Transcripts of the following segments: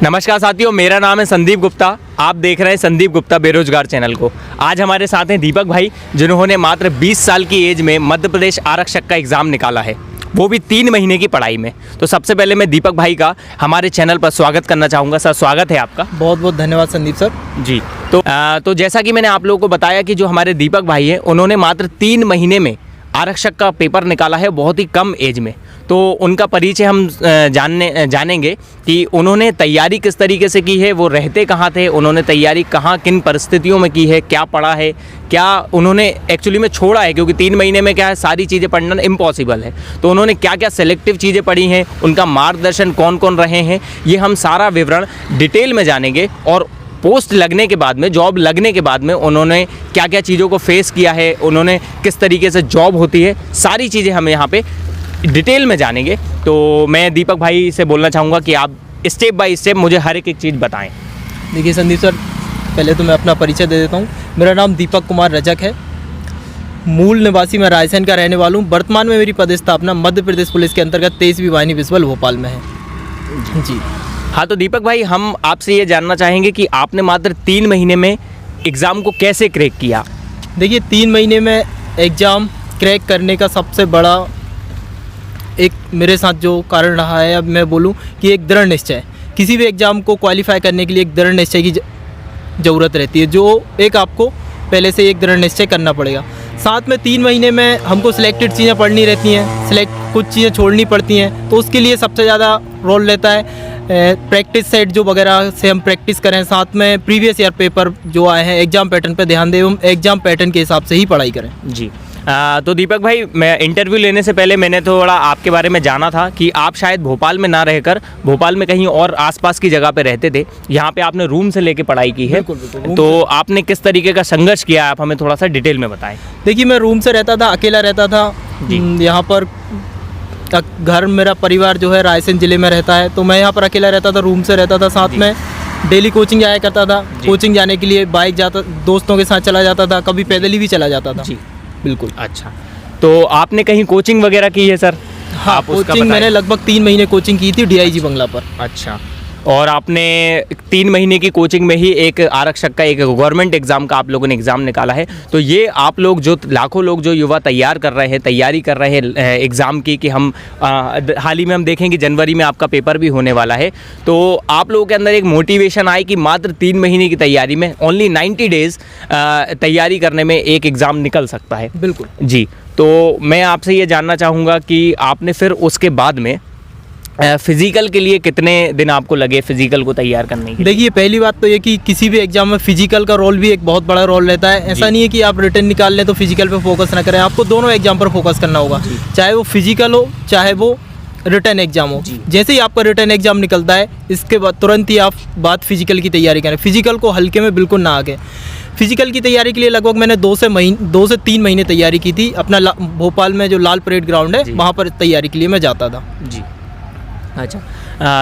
नमस्कार साथियों, मेरा नाम है संदीप गुप्ता। आप देख रहे हैं संदीप गुप्ता बेरोजगार चैनल को। आज हमारे साथ हैं दीपक भाई, जिन्होंने मात्र 20 साल की एज में मध्य प्रदेश आरक्षक का एग्ज़ाम निकाला है, वो भी 3 महीने की पढ़ाई में। तो सबसे पहले मैं दीपक भाई का हमारे चैनल पर स्वागत करना चाहूँगा। सर, स्वागत है आपका। बहुत बहुत धन्यवाद संदीप सर जी। तो जैसा कि मैंने आप लोगों को बताया कि जो हमारे दीपक भाई हैं, उन्होंने मात्र 3 महीने में आरक्षक का पेपर निकाला है, बहुत ही कम एज में। तो उनका परिचय हम जानेंगे कि उन्होंने तैयारी किस तरीके से की है, वो रहते कहाँ थे, उन्होंने तैयारी कहाँ किन परिस्थितियों में की है, क्या पढ़ा है, क्या उन्होंने एक्चुअली में छोड़ा है, क्योंकि 3 महीने में क्या है, सारी चीज़ें पढ़ना इम्पॉसिबल है। तो उन्होंने क्या क्या सेलेक्टिव चीज़ें पढ़ी हैं, उनका मार्गदर्शन कौन कौन रहे हैं, ये हम सारा विवरण डिटेल में जानेंगे। और पोस्ट लगने के बाद में, जॉब लगने के बाद में उन्होंने क्या क्या चीज़ों को फेस किया है, उन्होंने किस तरीके से जॉब होती है, सारी चीज़ें हम यहाँ पे डिटेल में जानेंगे। तो मैं दीपक भाई से बोलना चाहूँगा कि आप स्टेप बाय स्टेप मुझे हर एक चीज़ बताएं। देखिए संदीप सर, पहले तो मैं अपना परिचय दे देता हूँ। मेरा नाम दीपक कुमार रजक है। मूल निवासी मैं रायसेन का रहने वाला हूँ। वर्तमान में मेरी पदस्थापना मध्य प्रदेश पुलिस के अंतर्गत 23वीं वाहिनी विस्वल भोपाल में है जी। हाँ, तो दीपक भाई, हम आपसे ये जानना चाहेंगे कि आपने मात्र 3 महीने में एग्ज़ाम को कैसे क्रैक किया। देखिए, 3 महीने में एग्ज़ाम क्रैक करने का सबसे बड़ा एक मेरे साथ जो कारण रहा है, अब मैं बोलूं कि एक दृढ़ निश्चय। किसी भी एग्ज़ाम को क्वालिफाई करने के लिए एक दृढ़ निश्चय की ज़रूरत रहती है, जो एक आपको पहले से एक दृढ़ निश्चय करना पड़ेगा। साथ में 3 महीने में हमको सिलेक्टेड चीज़ें पढ़नी रहती हैं, कुछ चीज़ें छोड़नी पड़ती हैं। तो उसके लिए सबसे ज़्यादा रोल रहता है प्रैक्टिस सेट जो वगैरह से हम प्रैक्टिस करें, साथ में प्रीवियस ईयर पेपर जो आए हैं एग्ज़ाम पैटर्न पर ध्यान दें, हम एग्ज़ाम पैटर्न के हिसाब से ही पढ़ाई करें जी। तो दीपक भाई, मैं इंटरव्यू लेने से पहले मैंने थोड़ा आपके बारे में जाना था कि आप शायद भोपाल में ना रहकर भोपाल में कहीं और आसपास की जगह पे रहते थे। यहाँ पे आपने रूम से लेके पढ़ाई की है। बिल्कुल। तो आपने किस तरीके का संघर्ष किया, आप हमें थोड़ा सा डिटेल में बताएं। देखिए, मैं रूम से रहता था, अकेला रहता था। यहाँ पर घर, मेरा परिवार जो है रायसेन ज़िले में रहता है, तो मैं यहाँ पर अकेला रहता था, रूम से रहता था। साथ में डेली कोचिंग जाया करता था। कोचिंग जाने के लिए बाइक जाता, दोस्तों के साथ चला जाता था, कभी पैदल ही भी चला जाता था जी। बिल्कुल। अच्छा, तो आपने कहीं कोचिंग वगैरह की है सर? हाँ, कोचिंग मैंने लगभग 3 महीने कोचिंग की थी DIG बंगला पर। अच्छा, और आपने 3 महीने की कोचिंग में ही एक आरक्षक का, एक गवर्नमेंट एग्ज़ाम का आप लोगों ने एग्ज़ाम निकाला है। तो ये आप लोग जो लाखों लोग जो युवा तैयारी कर रहे हैं एग्ज़ाम की, कि हम हाल ही में हम देखें कि जनवरी में आपका पेपर भी होने वाला है, तो आप लोगों के अंदर एक मोटिवेशन आए कि मात्र 3 महीने की तैयारी में, ओनली 90 डेज़ तैयारी करने में एक एग्ज़ाम निकल सकता है। बिल्कुल जी। तो मैं आपसे ये जानना चाहूँगा कि आपने फिर उसके बाद में फिजिकल के लिए कितने दिन आपको लगे फिजिकल को तैयार करने के? देखिए, पहली बात तो ये कि किसी भी एग्जाम में फिजिकल का रोल भी एक बहुत बड़ा रोल रहता है। ऐसा नहीं है कि आप रिटन निकाल लें तो फिजिकल पे फोकस ना करें, आपको दोनों एग्जाम पर फोकस करना होगा, चाहे वो फिजिकल हो चाहे वो रिटन एग्जाम हो। जैसे ही आपका रिटन एग्जाम निकलता है, इसके बाद तुरंत ही आप बात फिजिकल की तैयारी करें। फिजिकल को हल्के में बिल्कुल ना आगे। फिजिकल की तैयारी के लिए लगभग मैंने 2 से 3 महीने तैयारी की थी। अपना भोपाल में जो लाल परेड ग्राउंड है, वहाँ पर तैयारी के लिए मैं जाता था जी। अच्छा,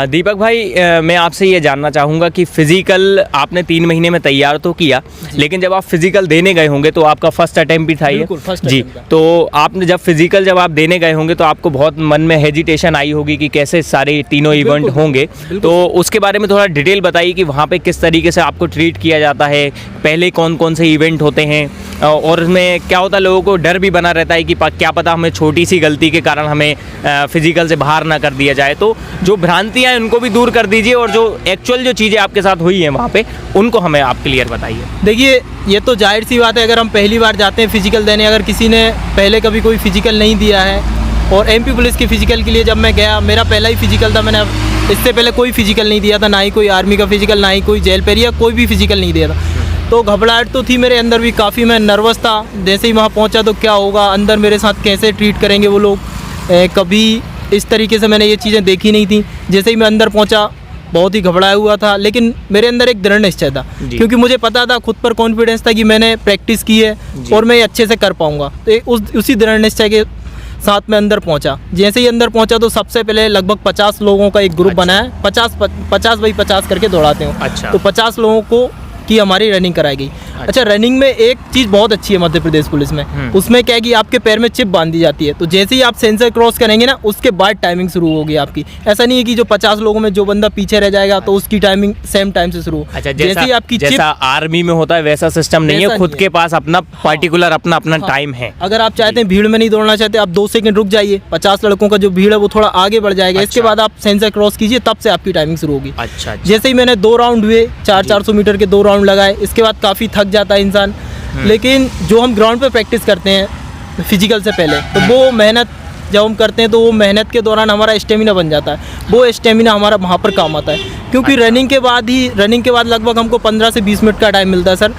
दीपक भाई, मैं आपसे ये जानना चाहूँगा कि फ़िज़िकल आपने 3 महीने में तैयार तो किया, लेकिन जब आप फिज़िकल देने गए होंगे तो आपका फर्स्ट अटेम्प्ट भी था ये जी। तो आपने जब फिज़िकल जब आप देने गए होंगे तो आपको बहुत मन में हेजिटेशन आई होगी कि कैसे सारे तीनों इवेंट होंगे। तो उसके बारे में थोड़ा डिटेल बताइए कि वहाँ पे किस तरीके से आपको ट्रीट किया जाता है, पहले कौन कौन से इवेंट होते हैं, और उसमें क्या होता है, लोगों को डर भी बना रहता है कि क्या पता हमें छोटी सी गलती के कारण हमें फिज़िकल से बाहर ना कर दिया जाए। तो जो भ्रांतियाँ हैं उनको भी दूर कर दीजिए, और जो एक्चुअल जो चीज़ें आपके साथ हुई हैं वहाँ पे, उनको हमें आप क्लियर बताइए। देखिए, ये तो जाहिर सी बात है, अगर हम पहली बार जाते हैं फिजिकल देने, अगर किसी ने पहले कभी कोई फिजिकल नहीं दिया है, और MP पुलिस की फ़िजिकल के लिए जब मैं गया, मेरा पहला ही फिजिकल था, मैंने इससे पहले कोई फिजिकल नहीं दिया था, ना ही कोई आर्मी का फिजिकल, ना ही कोई जेल पेरिया, कोई भी फिजिकल नहीं दिया था। तो घबराहट तो थी मेरे अंदर भी काफ़ी, मैं नर्वस था। जैसे ही वहाँ पहुँचा तो क्या होगा, अंदर मेरे साथ कैसे ट्रीट करेंगे वो लोग, कभी इस तरीके से मैंने ये चीज़ें देखी नहीं थी। जैसे ही मैं अंदर पहुंचा, बहुत ही घबराया हुआ था, लेकिन मेरे अंदर एक दृढ़ निश्चय था, क्योंकि मुझे पता था, खुद पर कॉन्फिडेंस था कि मैंने प्रैक्टिस की है और मैं अच्छे से कर पाऊंगा। तो उसी दृढ़ निश्चय के साथ में अंदर पहुंचा। जैसे ही अंदर पहुंचा तो सबसे पहले लगभग 50 लोगों का एक ग्रुप बना है, 50 बाई 50 करके दौड़ाते हो। अच्छा। तो 50 लोगों को की हमारी रनिंग कराई गई। अच्छा, रनिंग में एक चीज़ बहुत अच्छी है मध्य प्रदेश पुलिस में, उसमें क्या है कि आपके पैर में चिप बांध दी जाती है, तो जैसे ही आप सेंसर क्रॉस करेंगे ना उसके बाद टाइमिंग शुरू होगी आपकी। ऐसा नहीं है कि जो 50 लोगों में जो बंदा पीछे रह जाएगा तो उसकी टाइमिंग सेम टाइम से शुरू। अच्छा, जैसे ही आपकी चिप, जैसा आर्मी में होता है वैसा सिस्टम नहीं है, खुद के पास अपना पर्टिकुलर अपना टाइम है। अगर आप चाहते हैं भीड़ में नहीं दौड़ना चाहते, आप 2 सेकंड रुक जाइए, 50 लड़कों का जो भीड़ है वो थोड़ा आगे बढ़ जाएगा। इसके बाद आप सेंसर क्रॉस कीजिए, तब से आपकी टाइमिंग शुरू होगी। अच्छा। जैसे ही मैंने 2 राउंड हुए, 400 मीटर के 2 राउंड लगाए, इसके बाद काफ़ी थक जाता है इंसान, लेकिन जो हम ग्राउंड पे प्रैक्टिस करते हैं फिजिकल से पहले, तो वो मेहनत जब हम करते हैं तो वो मेहनत के दौरान हमारा स्टेमिना बन जाता है, वो स्टेमिना हमारा वहाँ पर काम आता है। क्योंकि रनिंग के बाद लगभग हमको 15 से 20 मिनट का टाइम मिलता है सर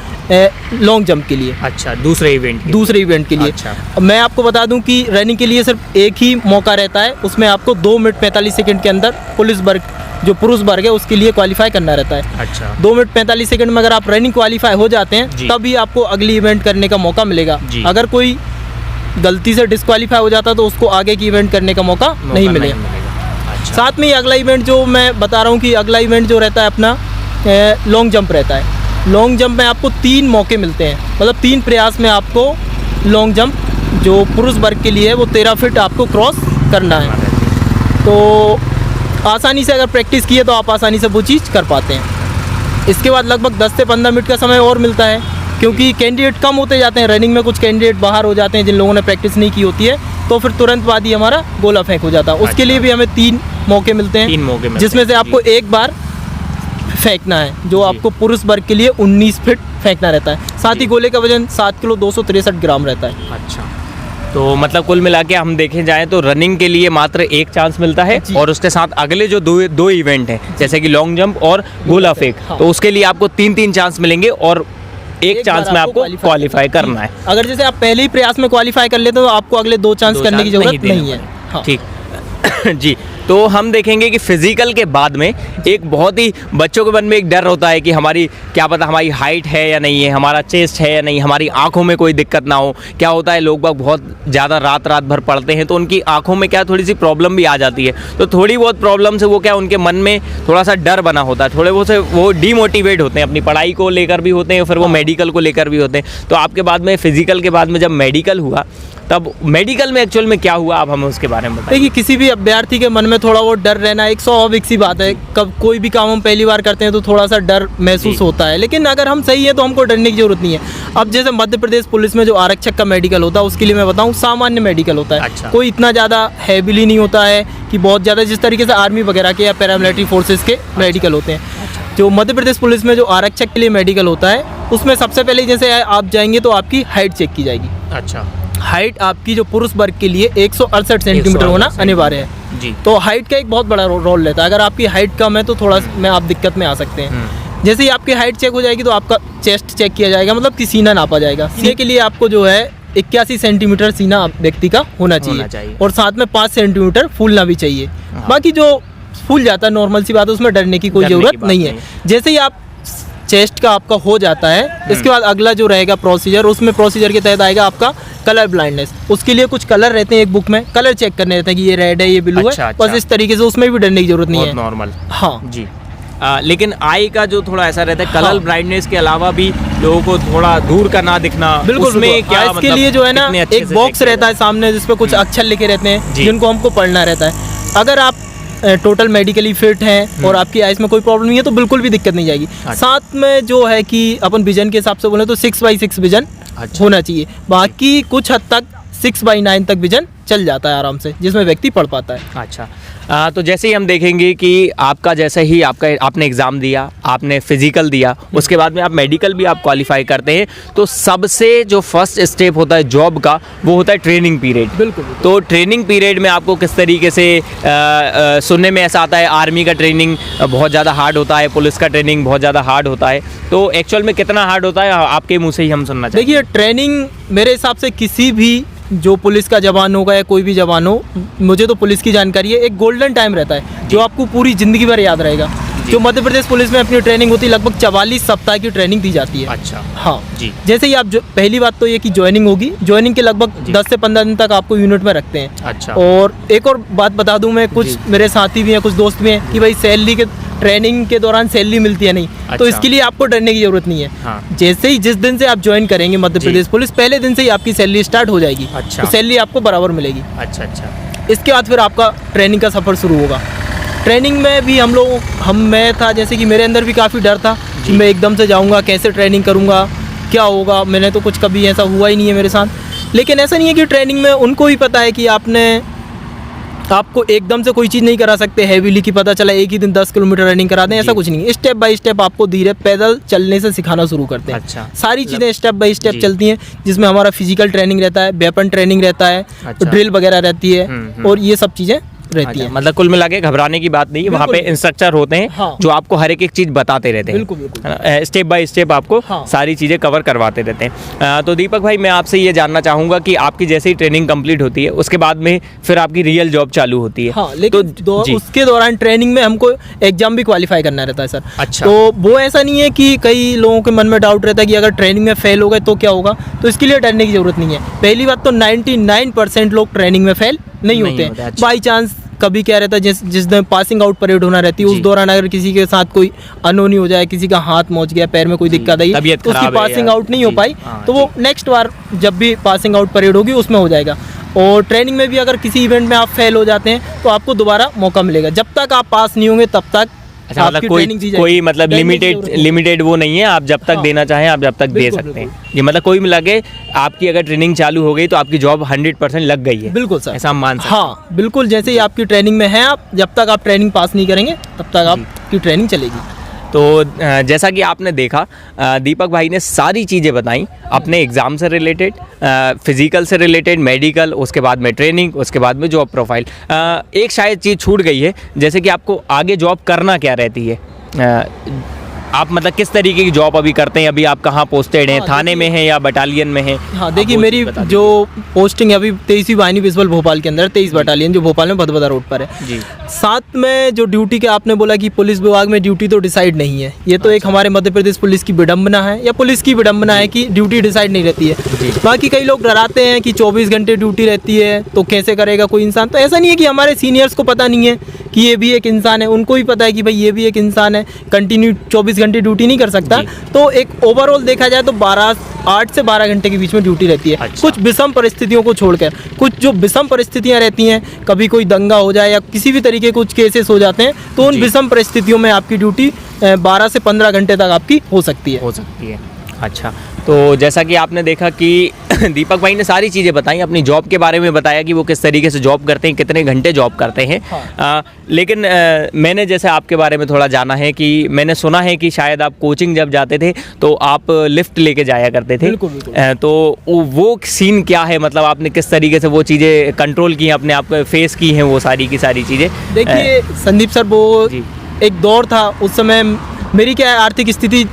लॉन्ग जंप के लिए। अच्छा, दूसरे इवेंट के लिए। अच्छा। मैं आपको बता दूं कि रनिंग के लिए सिर्फ एक ही मौका रहता है, उसमें आपको 2 मिनट 45 सेकंड के अंदर पुरुष वर्ग है उसके लिए क्वालिफाई करना रहता है। अच्छा। 2 मिनट 45 सेकंड में अगर आप रनिंग क्वालिफाई हो जाते हैं तभी आपको अगली इवेंट करने का मौका मिलेगा। अगर कोई गलती से डिस्क्वालीफाई हो जाता तो उसको आगे की इवेंट करने का मौका नहीं मिलेगा। अच्छा। साथ में ही अगला इवेंट जो मैं बता रहा हूँ कि अगला इवेंट जो रहता है अपना लॉन्ग जंप रहता है। लॉन्ग जंप में आपको 3 मौके मिलते हैं, मतलब 3 प्रयास में आपको लॉन्ग जंप जो पुरुष वर्ग के लिए है वो 13 फीट आपको क्रॉस करना है। तो आसानी से अगर प्रैक्टिस किए तो आप आसानी से वो चीज़ कर पाते हैं। इसके बाद लगभग 10 से 15 मिनट का समय और मिलता है, क्योंकि कैंडिडेट कम होते जाते हैं रनिंग में, कुछ कैंडिडेट बाहर हो जाते हैं जिन लोगों ने प्रैक्टिस नहीं की होती है, तो फिर तुरंत बाद ही हमारा गोला फेंक हो जाता है। उसके लिए भी हमें 3 मौके मिलते हैं, जिसमें से आपको एक बार फेंकना है, जो आपको पुरुष वर्ग के लिए 19 फीट फेंकना रहता है। साथ ही गोले का वजन 7 किलो 263 ग्राम रहता है। अच्छा, तो मतलब कुल मिला के हम देखें जाएँ तो रनिंग के लिए मात्र एक चांस मिलता है, और उसके साथ अगले जो दो इवेंट हैं जैसे कि लॉन्ग जंप और गोला फेंक, तो उसके लिए आपको 3 चांस मिलेंगे और एक चांस में आपको क्वालिफाई करना है। अगर जैसे आप पहले ही प्रयास में क्वालिफाई कर लेते तो आपको अगले 2 चांस करने की जरूरत नहीं है। ठीक जी। तो हम देखेंगे कि फिजिकल के बाद में एक बहुत ही बच्चों के मन में एक डर होता है कि हमारी क्या पता हमारी हाइट है या नहीं है, हमारा चेस्ट है या नहीं, हमारी आंखों में कोई दिक्कत ना हो। क्या होता है लोग बाग बहुत ज़्यादा रात भर पढ़ते हैं तो उनकी आंखों में क्या थोड़ी सी प्रॉब्लम भी आ जाती है, तो थोड़ी बहुत प्रॉब्लम से वो क्या उनके मन में थोड़ा सा डर बना होता है, थोड़े बहुत से वो डीमोटिवेट होते हैं, अपनी पढ़ाई को लेकर भी होते हैं, फिर वो मेडिकल को लेकर भी होते हैं। तो आपके बाद में फिजिकल के बाद में जब मेडिकल हुआ, तब मेडिकल में एक्चुअल में क्या हुआ, आप हमें उसके बारे में बताइए। देखिए, किसी भी अभ्यर्थी के मन में थोड़ा वो डर रहना एक स्वाभाविक सी बात है। कब कोई भी काम हम पहली बार करते हैं तो थोड़ा सा डर महसूस होता है, लेकिन अगर हम सही है तो हमको डरने की जरूरत नहीं है। अब जैसे मध्य प्रदेश पुलिस में जो आरक्षक का मेडिकल होता है उसके लिए मैं बताऊं सामान्य मेडिकल होता है। अच्छा। कोई इतना ज़्यादा हैविली नहीं होता है कि बहुत ज़्यादा, जिस तरीके से आर्मी वगैरह के या पैरामिलिट्री फोर्सेस के मेडिकल होते हैं। जो मध्य प्रदेश पुलिस में जो आरक्षक के लिए मेडिकल होता है उसमें सबसे पहले जैसे आप जाएंगे तो आपकी हाइट चेक की जाएगी। अच्छा। हाइट आपकी जो पुरुष वर्ग के लिए 168 सेंटीमीटर होना अनिवार्य है जी। तो हाइट का एक बहुत बड़ा रोल रहता है। अगर आपकी हाइट कम है तो थोड़ा में आप दिक्कत में आ सकते हैं। जैसे ही आपकी हाइट चेक हो जाएगी तो आपका चेस्ट चेक किया जाएगा, मतलब कि सीना नापा जाएगा। सीने के लिए आपको जो है 81 सेंटीमीटर सीना व्यक्ति का होना चाहिए और साथ में 5 सेंटीमीटर फूलना भी चाहिए। बाकी जो फूल जाता है नॉर्मल सी बात है, उसमें डरने की कोई ज़रूरत नहीं है। जैसे ही आप चेस्ट का आपका हो जाता है, इसके बाद अगला जो रहेगा प्रोसीजर, उसमें प्रोसीजर के तहत आएगा आपका कलर ब्लाइंडनेस। उसके लिए कुछ कलर रहते हैं एक बुक में, कलर चेक करने रहते हैं कि ये रेड है, ये ब्लू है। बस इस तरीके से, उसमें भी डरने की जरूरत नहीं है, नॉर्मल। हाँ जी। लेकिन आई का जो थोड़ा ऐसा रहता है, कलर ब्राइटनेस के अलावा भी लोगों को थोड़ा दूर का ना दिखना, बिल्कुल उसमें क्या इसके लिए जो है ना एक बॉक्स रहता है सामने जिसपे कुछ अक्षर लिखे रहते हैं जिनको हमको पढ़ना रहता है। अगर आप टोटल मेडिकली फिट हैं और आपकी आइज में कोई प्रॉब्लम नहीं है तो बिल्कुल भी दिक्कत नहीं जाएगी। साथ में जो है कि अपन विजन के हिसाब से बोले तो 6x6 विजन होना चाहिए। बाकी कुछ हद तक 6x9 तक विजन चल जाता है आराम से, जिसमें व्यक्ति पढ़ पाता है। अच्छा। तो जैसे ही हम देखेंगे कि आपका जैसे ही आपने एग्ज़ाम दिया, आपने फिजिकल दिया, उसके बाद में आप मेडिकल भी आप क्वालिफाई करते हैं, तो सबसे जो फर्स्ट स्टेप होता है जॉब का वो होता है ट्रेनिंग पीरियड। बिल्कुल। तो ट्रेनिंग पीरियड में आपको किस तरीके से सुनने में ऐसा आता है आर्मी का ट्रेनिंग बहुत ज़्यादा हार्ड होता है, पुलिस का ट्रेनिंग बहुत ज़्यादा हार्ड होता है, तो एक्चुअल में कितना हार्ड होता है आपके मुँह से ही हम सुनना चाहिए। देखिए, ट्रेनिंग मेरे हिसाब से किसी भी जो पुलिस का जवान होगा या कोई भी जवान हो, मुझे तो पुलिस की जानकारी है, एक गोल्डन टाइम रहता है जो आपको पूरी ज़िंदगी भर याद रहेगा। जो मध्य प्रदेश पुलिस में अपनी ट्रेनिंग होती है, लगभग 44 सप्ताह की ट्रेनिंग दी जाती है। अच्छा। हाँ जी। जैसे ही आप पहली बात तो ये कि ज्वाइनिंग होगी, ज्वाइनिंग के लगभग 10 से 15 दिन तक आपको यूनिट में रखते हैं। अच्छा। और एक और बात बता दूं मैं, कुछ मेरे साथी भी हैं, कुछ दोस्त भी हैं कि भाई सैलरी के ट्रेनिंग के दौरान सैलरी मिलती है नहीं, तो अच्छा। इसके लिए आपको डरने की जरूरत नहीं है। हाँ। जैसे ही जिस दिन से आप ज्वाइन करेंगे मध्य जी। प्रदेश पुलिस, पहले दिन से ही आपकी सैलरी स्टार्ट हो जाएगी। अच्छा। तो सैलरी आपको बराबर मिलेगी। अच्छा अच्छा। इसके बाद फिर आपका ट्रेनिंग का सफ़र शुरू होगा। ट्रेनिंग में भी मैं था, जैसे कि मेरे अंदर भी काफ़ी डर था कि मैं एकदम से जाऊंगा, कैसे ट्रेनिंग करूंगा, क्या होगा। मैंने तो कुछ कभी ऐसा हुआ ही नहीं है मेरे साथ। लेकिन ऐसा नहीं है कि ट्रेनिंग में उनको ही पता है कि आपको एकदम से कोई चीज़ नहीं करा सकते हैवीली की, पता चला एक ही दिन 10 किलोमीटर रनिंग करा दें, ऐसा कुछ नहीं है। स्टेप बाय स्टेप आपको धीरे पैदल चलने से सिखाना शुरू करते हैं। अच्छा। सारी चीज़ें स्टेप बाय स्टेप जी। चलती हैं, जिसमें हमारा फिजिकल ट्रेनिंग रहता है, वेपन ट्रेनिंग रहता है, अच्छा। ड्रिल वगैरह रहती है, हम्म। और ये सब चीज़ें रहती अच्छा, है। मतलब कुल मिला के घबराने की बात नहीं है, वहाँ पे बिल्कुल। इंस्ट्रक्टर होते हैं हाँ। जो आपको हर एक चीज़ बताते रहते हैं। बिल्कुल, बिल्कुल। है ना? स्टेप बाय स्टेप आपको हाँ। सारी चीज़ें कवर करवाते रहते हैं। तो दीपक भाई, मैं आपसे ये जानना चाहूँगा कि आपकी जैसे ही ट्रेनिंग कंप्लीट होती है उसके बाद में फिर आपकी रियल जॉब चालू होती है। हाँ, लेकिन जी। उसके दौरान ट्रेनिंग में हमको एग्जाम भी क्वालिफाई करना रहता है सर। अच्छा। तो वो ऐसा नहीं है कि कई लोगों के मन में डाउट रहता है कि अगर ट्रेनिंग में फेल हो गए तो क्या होगा, तो इसके लिए डरने की जरूरत नहीं है। पहली बात तो 99% लोग ट्रेनिंग में फेल नहीं होते हैं। अच्छा। बाई चांस कभी क्या रहता है, जिस दिन पासिंग आउट परेड होना रहती है, उस जी। दौरान अगर किसी के साथ कोई अनहोनी हो जाए, किसी का हाथ मोच गया, पैर में कोई दिक्कत आई, तबीयत तो उसकी खराब है पासिंग या- आउट नहीं हो जी। पाई, हाँ, तो वो नेक्स्ट बार जब भी पासिंग आउट परेड होगी उसमें हो जाएगा। और ट्रेनिंग में भी अगर किसी इवेंट में आप फेल हो जाते हैं तो आपको दोबारा मौका मिलेगा। जब तक आप पास नहीं होंगे तब तक अच्छा, मतलब आपकी कोई ट्रेनिंग दी जाएगी। कोई मतलब ट्रेनिंग की लिमिटेड जरूरत नहीं है। लिमिटेड वो नहीं है, आप जब तक हाँ। देना चाहें आप जब तक दे बिल्कुल, सकते हैं। बिल्कुल। ये मतलब कोई मिला के आपकी अगर ट्रेनिंग चालू हो गई तो आपकी जॉब 100% लग गई है। बिल्कुल सर, ऐसा हम मान सकते हैं। हाँ बिल्कुल। जैसे ही आपकी ट्रेनिंग में है, आप जब तक आप ट्रेनिंग पास नहीं करेंगे तब तक आपकी ट्रेनिंग चलेगी। तो जैसा कि आपने देखा, दीपक भाई ने सारी चीज़ें बताई अपने एग्ज़ाम से रिलेटेड, फिज़िकल से रिलेटेड, मेडिकल, उसके बाद में ट्रेनिंग, उसके बाद में जॉब प्रोफाइल। एक शायद चीज़ छूट गई है, जैसे कि आपको आगे जॉब करना क्या रहती है। आप मतलब किस तरीके की जॉब अभी करते हैं, अभी आप कहाँ पोस्टेड हैं, हाँ, थाने में हैं या बटालियन में हैं? हाँ आप देखिए, वो मेरी चीज़ बता जो पोस्टिंग है अभी 23वीं वाहिनी विजबल भोपाल के अंदर 23 बटालियन, जो भोपाल में भदभदा रोड पर है। जी। साथ में जो ड्यूटी के आपने बोला कि पुलिस विभाग में ड्यूटी तो डिसाइड नहीं है, ये तो एक हमारे मध्य प्रदेश पुलिस की विडंबना है, या पुलिस की विडंबना है कि ड्यूटी डिसाइड नहीं रहती है। बाकी कई लोग डराते हैं कि 24 घंटे ड्यूटी रहती है तो कैसे करेगा कोई इंसान। तो ऐसा नहीं है कि हमारे सीनियर्स को पता नहीं है कि ये भी एक इंसान है, उनको भी पता है कि भाई ये भी एक इंसान है, कंटिन्यू 24 घंटे ड्यूटी नहीं कर सकता। तो एक ओवरऑल देखा जाए तो 8 से 12 घंटे के बीच में ड्यूटी रहती है। अच्छा। कुछ विषम परिस्थितियों को छोड़कर, कुछ जो विषम परिस्थितियां रहती हैं, कभी कोई दंगा हो जाए या किसी भी तरीके के कुछ केसेस हो जाते हैं, तो उन जी। विषम परिस्थितियों में आपकी ड्यूटी 12 से 15 घंटे तक आपकी हो सकती है। अच्छा, तो जैसा कि आपने देखा कि दीपक भाई ने सारी चीज़ें बताई, अपनी जॉब के बारे में बताया कि वो किस तरीके से जॉब करते हैं, कितने घंटे जॉब करते हैं। लेकिन मैंने जैसे आपके बारे में थोड़ा जाना है कि मैंने सुना है कि शायद आप कोचिंग जब जाते थे तो आप लिफ्ट लेके जाया करते थे। बिल्कुल, बिल्कुल। तो वो सीन क्या है, मतलब आपने किस तरीके से वो चीज़ें कंट्रोल की हैं, अपने आप को फेस की हैं वो सारी की सारी चीज़ें? देखिए संदीप सर, वो जी। एक दौर था, उस समय मेरी क्या है, आर्थिक स्थिति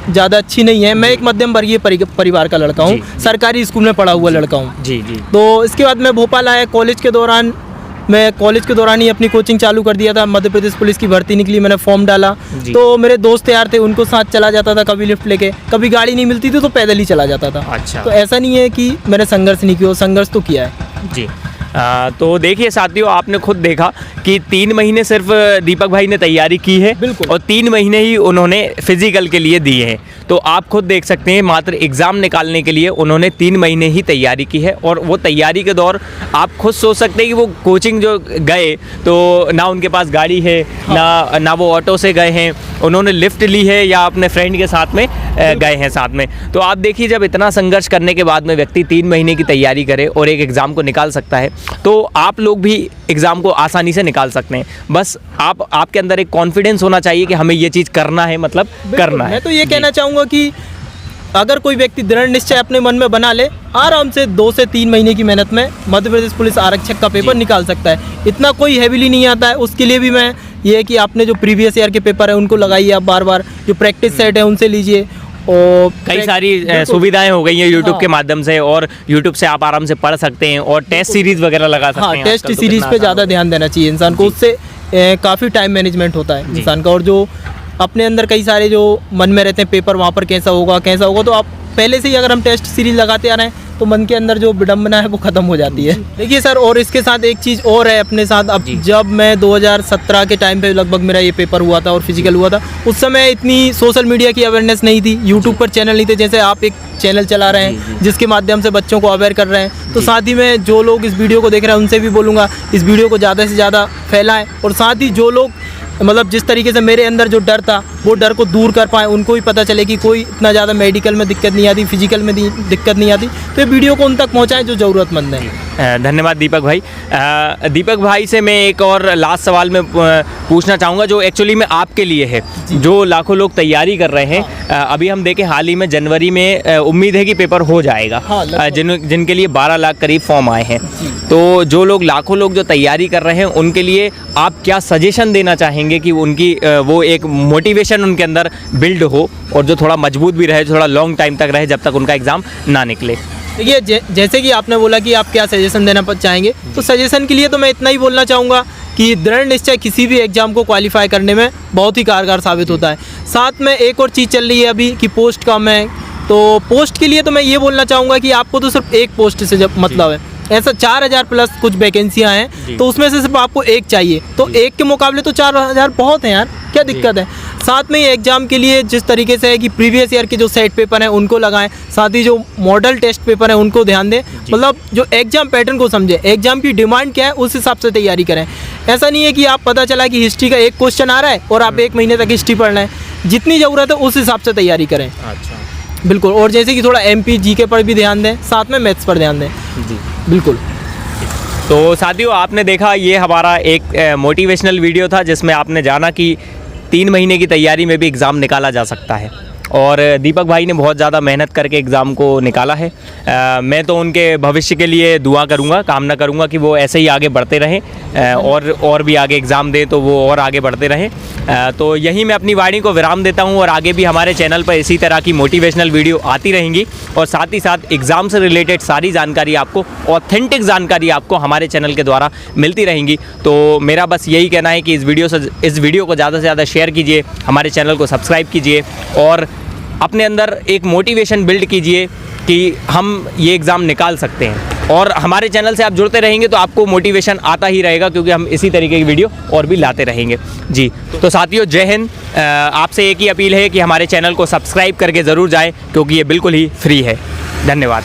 ज़्यादा अच्छी नहीं है। मैं एक मध्यम वर्गीय परिवार का लड़का जी, हूँ, सरकारी स्कूल में पढ़ा हुआ लड़का हूँ। जी जी। तो इसके बाद मैं भोपाल आया। कॉलेज के दौरान ही अपनी कोचिंग चालू कर दिया था। मध्य प्रदेश पुलिस की भर्ती निकली, मैंने फॉर्म डाला। जी। तो मेरे दोस्त यार थे, उनको साथ चला जाता था, कभी लिफ्ट लेके, कभी गाड़ी नहीं मिलती थी तो पैदल ही चला जाता था। अच्छा। तो ऐसा नहीं है कि मैंने संघर्ष नहीं किया, संघर्ष तो किया है। जी। तो देखिए साथियों, आपने खुद देखा कि 3 महीने सिर्फ दीपक भाई ने तैयारी की है। बिल्कुल। और 3 महीने ही उन्होंने फिजिकल के लिए दिए हैं। तो आप खुद देख सकते हैं, मात्र एग्ज़ाम निकालने के लिए उन्होंने 3 महीने ही तैयारी की है। और वो तैयारी के दौर आप खुद सोच सकते हैं कि वो कोचिंग जो गए तो ना उनके पास गाड़ी है, हाँ। ना वो ऑटो से गए हैं, उन्होंने लिफ्ट ली है या अपने फ्रेंड के साथ में गए हैं साथ में। तो आप देखिए, जब इतना संघर्ष करने के बाद में व्यक्ति 3 महीने की तैयारी करे और एक एग्ज़ाम को निकाल सकता है, तो आप लोग भी एग्ज़ाम को आसानी से निकाल सकते हैं। बस आपके अंदर एक कॉन्फिडेंस होना चाहिए कि हमें ये चीज़ करना है, मतलब करना है। मैं तो ये कहना चाहूँगा कि अगर कोई व्यक्ति दृढ़ निश्चय अपने मन में बना ले, आराम से 2 से 3 महीने की मेहनत में मध्य प्रदेश पुलिस आरक्षक का पेपर निकाल सकता है। इतना कोई हैवीली नहीं आता है। उसके लिए भी मैं ये है कि आपने जो प्रीवियस ईयर के पेपर है उनको लगाइए, आप बार जो प्रैक्टिस सेट है उनसे लीजिए। और कई सारी सुविधाएं हो गई हैं यूट्यूब हाँ। के माध्यम से, और यूट्यूब से आप आराम से पढ़ सकते हैं और टेस्ट सीरीज वगैरह लगा सकते हैं। टेस्ट आजकल तो सीरीज कितना पे आसान ज़्यादा हो ध्यान देना चाहिए इंसान को। उससे काफ़ी टाइम मैनेजमेंट होता है इंसान का। और जो अपने अंदर कई सारे जो मन में रहते हैं पेपर, वहाँ पर कैसा होगा, तो आप पहले से ही अगर हम टेस्ट सीरीज लगाते आ रहे हैं तो मन के अंदर जो विडम्बना है वो ख़त्म हो जाती है। देखिए सर, और इसके साथ एक चीज़ और है अपने साथ। अब जब मैं 2017 के टाइम पे लगभग मेरा ये पेपर हुआ था और फिजिकल हुआ था, उस समय इतनी सोशल मीडिया की अवेयरनेस नहीं थी, यूट्यूब पर चैनल नहीं थे। जैसे आप एक चैनल चला रहे हैं जिसके माध्यम से बच्चों को अवेयर कर रहे हैं, तो साथ ही में जो लोग इस वीडियो को देख रहे हैं उनसे भी बोलूँगा इस वीडियो को ज़्यादा से ज़्यादा फैलाएं, और साथ ही जो लोग मतलब जिस तरीके से मेरे अंदर जो डर था वो डर को दूर कर पाएँ, उनको भी पता चले कि कोई इतना ज़्यादा मेडिकल में दिक्कत नहीं आती, फिजिकल में दिक्कत नहीं आती, तो ये वीडियो को उन तक पहुँचाएँ जो ज़रूरतमंद हैं। धन्यवाद दीपक भाई। दीपक भाई से मैं एक और लास्ट सवाल में पूछना चाहूँगा जो एक्चुअली में आपके लिए है, जो लाखों लोग तैयारी कर रहे हैं। अभी हम देखें हाल ही में जनवरी में उम्मीद है कि पेपर हो जाएगा, जिनके लिए 12 लाख करीब फॉर्म आए हैं। तो जो लोग लाखों लोग जो तैयारी कर रहे हैं उनके लिए आप क्या सजेशन देना चाहेंगे कि उनकी वो एक मोटिवेशन उनके अंदर बिल्ड हो और जो थोड़ा मजबूत भी रहे, थोड़ा लॉन्ग टाइम तक रहे जब तक उनका एग्ज़ाम ना निकले? देखिए, जैसे कि आपने बोला कि आप क्या सजेशन देना चाहेंगे, तो सजेशन के लिए तो मैं इतना ही बोलना चाहूँगा कि दृढ़ निश्चय किसी भी एग्ज़ाम को क्वालिफाई करने में बहुत ही कारगर साबित होता है। साथ में एक और चीज़ चल रही है अभी कि पोस्ट कम है, तो पोस्ट के लिए तो मैं ये बोलना चाहूँगा कि आपको तो सिर्फ एक पोस्ट से जब मतलब है, ऐसा 4000 प्लस कुछ वैकेंसियाँ हैं, तो उसमें से सिर्फ आपको एक चाहिए, तो एक के मुकाबले तो 4000 बहुत हैं यार, क्या दिक्कत है। साथ में ये एग्ज़ाम के लिए जिस तरीके से है कि प्रीवियस ईयर के जो सेट पेपर हैं उनको लगाएं, साथ ही जो मॉडल टेस्ट पेपर हैं उनको ध्यान दें, मतलब जो एग्ज़ाम पैटर्न को समझें, एग्ज़ाम की डिमांड क्या है उस हिसाब से तैयारी करें। ऐसा नहीं है कि आप पता चला कि हिस्ट्री का एक क्वेश्चन आ रहा है और आप 1 महीने तक हिस्ट्री पढ़ रहे हैं, जितनी ज़रूरत है उस हिसाब से तैयारी करें। अच्छा, बिल्कुल। और जैसे कि थोड़ा MP GK पर भी ध्यान दें, साथ में मैथ्स पर ध्यान दें। जी बिल्कुल। तो साथियों, आपने देखा ये हमारा एक मोटिवेशनल वीडियो था जिसमें आपने जाना कि 3 महीने की तैयारी में भी एग्ज़ाम निकाला जा सकता है, और दीपक भाई ने बहुत ज़्यादा मेहनत करके एग्ज़ाम को निकाला है। मैं तो उनके भविष्य के लिए दुआ करूँगा, कामना करूँगा कि वो ऐसे ही आगे बढ़ते रहें, और भी आगे एग्ज़ाम दें तो वो और आगे बढ़ते रहें। तो यहीं मैं अपनी वाणी को विराम देता हूँ, और आगे भी हमारे चैनल पर इसी तरह की मोटिवेशनल वीडियो आती रहेंगी, और साथ ही साथ एग्ज़ाम से रिलेटेड सारी जानकारी आपको, ऑथेंटिक जानकारी आपको हमारे चैनल के द्वारा मिलती रहेंगी। तो मेरा बस यही कहना है कि इस वीडियो को ज़्यादा से ज़्यादा शेयर कीजिए, हमारे चैनल को सब्सक्राइब कीजिए, और अपने अंदर एक मोटिवेशन बिल्ड कीजिए कि हम ये एग्ज़ाम निकाल सकते हैं। और हमारे चैनल से आप जुड़ते रहेंगे तो आपको मोटिवेशन आता ही रहेगा, क्योंकि हम इसी तरीके की वीडियो और भी लाते रहेंगे। जी, तो साथियों, जय हिंद। आपसे एक ही अपील है कि हमारे चैनल को सब्सक्राइब करके ज़रूर जाएं, क्योंकि ये बिल्कुल ही फ्री है। धन्यवाद।